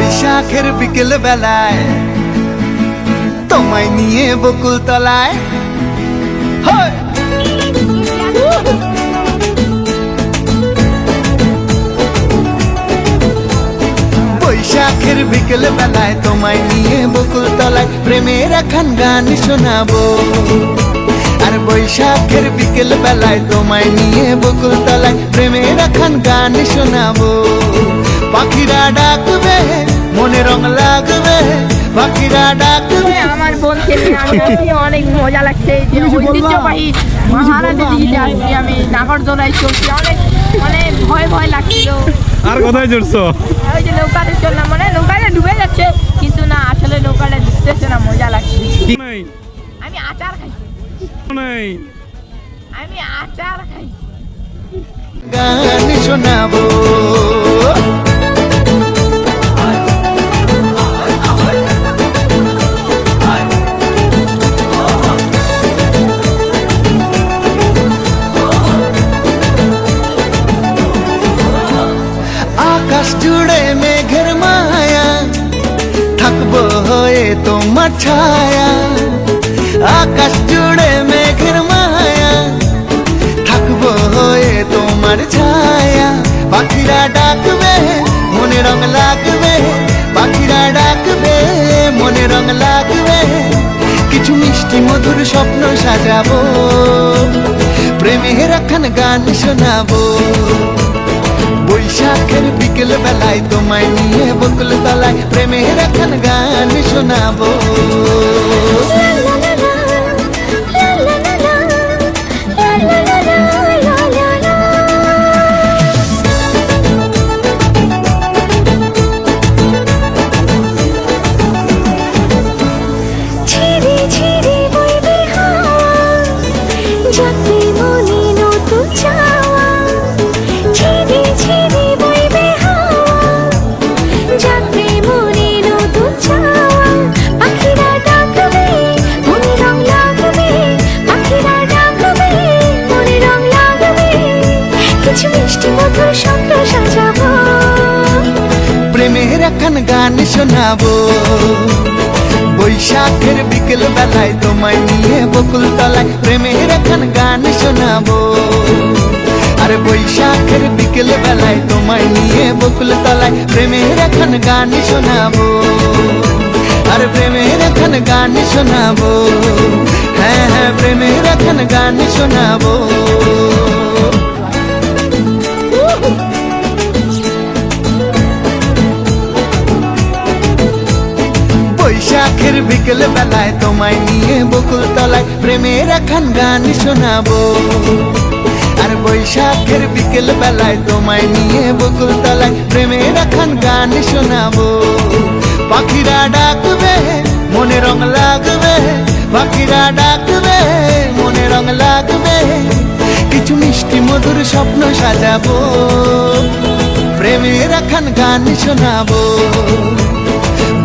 বৈশাখের বিকেল বেলায় তোমায় নিয়ে বকুল তলায় বৈশাখের বিকেল বেলায় তোমায় নিয়ে বকুল তলায় প্রেমের এখন গান শোনাবো। আর বৈশাখের বিকেল বেলায় তোমায় নিয়ে বকুল তলায় প্রেমের এখন গান শোনাবো। পাখিরা ডাকবে মনে রং লাগবে, পাখিরা ডাকবে। আমার বোনকে নিয়ে অনেক মজা লাগছে, যে ঐতিহ্যবাহী মহারাজের দিকে আসছি আমি, নাগরদোলায় চলছি, অনেক মানে ভয় ভয় লাগছিল। আর কোথায় চড়ছো? ওই যে নৌকাতে চললাম, মানে নৌকাটা ডুবে যাচ্ছে কিন্তু না, আসলে নৌকাটা ডুবতেছে না, মজা লাগছে। আমি আচার খাই, আমি আচার খাই। গান শোনাবো আকাশ জুড়ে মেঘের মায়া, থাকবো হয়ে তোমার ছায়া। আকাশ জুড়ে মেঘের মায়া, থাকবো হয়ে তোমার ছায়া। পাখিরা ডাকবে মনে রং লাগবে, পাখিরা ডাকবে মনে রং লাগবে। কিছু মিষ্টি মধুর স্বপ্ন সাজাবো, প্রেমের এখন গান শোনাবো। বৈশাখের বিকেল বেলায় তোমায় নিয়ে বকুল তলায় প্রেমের এখন গান শোনাবো। প্রেমের এখন গান শোনাবো। বৈশাখের বিকেল বেলায় তোমায় নিয়ে বকুল তলায় প্রেমের এখন গান শোনাবো। আর বৈশাখের বিকেল বেলায় তোমায় নিয়ে বকুল তলায় প্রেমের এখন গান শোনাবো। আর প্রেমের এখন গান শোনাবো, হ্যাঁ হ্যাঁ প্রেমের এখন গান শোনাবো। বৈশাখের বিকেল বেলায় তোমায় নিয়ে বকুল তলায় প্রেমের এখন গান শোনাবো। আর বৈশাখের বিকেল বেলায় তোমায় নিয়ে বকুল তলায় প্রেমের এখন গান শোনাবো। পাখিরা ডাকবে মনে রং লাগবে, পাখিরা ডাকবে মনে রং লাগবে। কিছু মিষ্টি মধুর স্বপ্ন সাজাবো, প্রেমের এখন গান শোনাবো।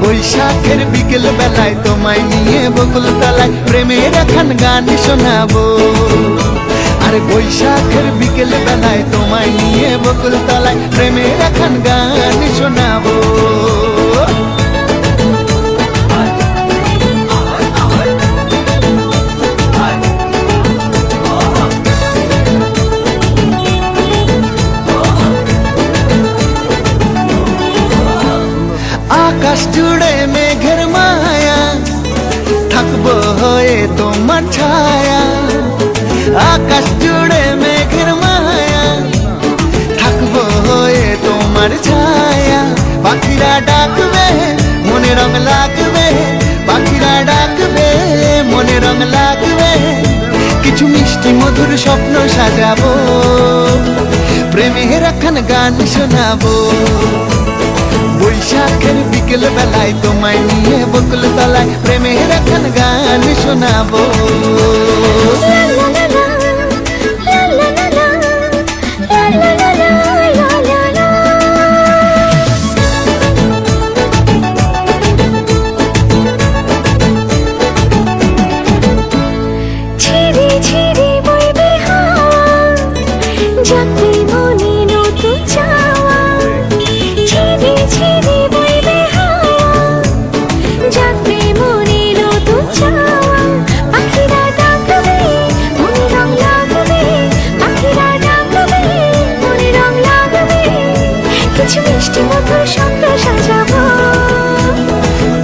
বৈশাখের বিকেল বেলায় তোমায় নিয়ে বকুল তলায় প্রেমের এখন গান শোনাবো। আর বৈশাখের বিকেল বেলায় তোমায় নিয়ে বকুল তলায় প্রেমের এখন গান শোনাবো। আকাশ জুড়ে মেঘের মায়া, থাকবো হয়ে তোমার ছায়া। আকাশ জুড়ে মেঘের মায়া, থাকবো হয়ে তোমার ছায়া। পাখিরা ডাকবে মনে রং লাগবে, পাখিরা ডাকবে মনে রং লাগবে। কিছু মিষ্টি মধুর স্বপ্ন সাজাবো, প্রেমের এখন গান শোনাবো। বৈশাখের বিকেল বেলায় তোমায় নিয়ে বকুল তলায় প্রেমের এখন গান শোনাবো। যাতে মনে নতুন চাওয়া, ঝিরি ঝিরি বইবে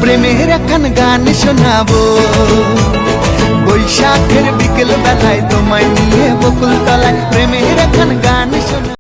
প্রেমের একখান গান শোনাবো। বৈশাখের বিকেল বেলায় তোমায় নিয়ে বকুল তলায় প্রেমের একখান গান শোনাবো।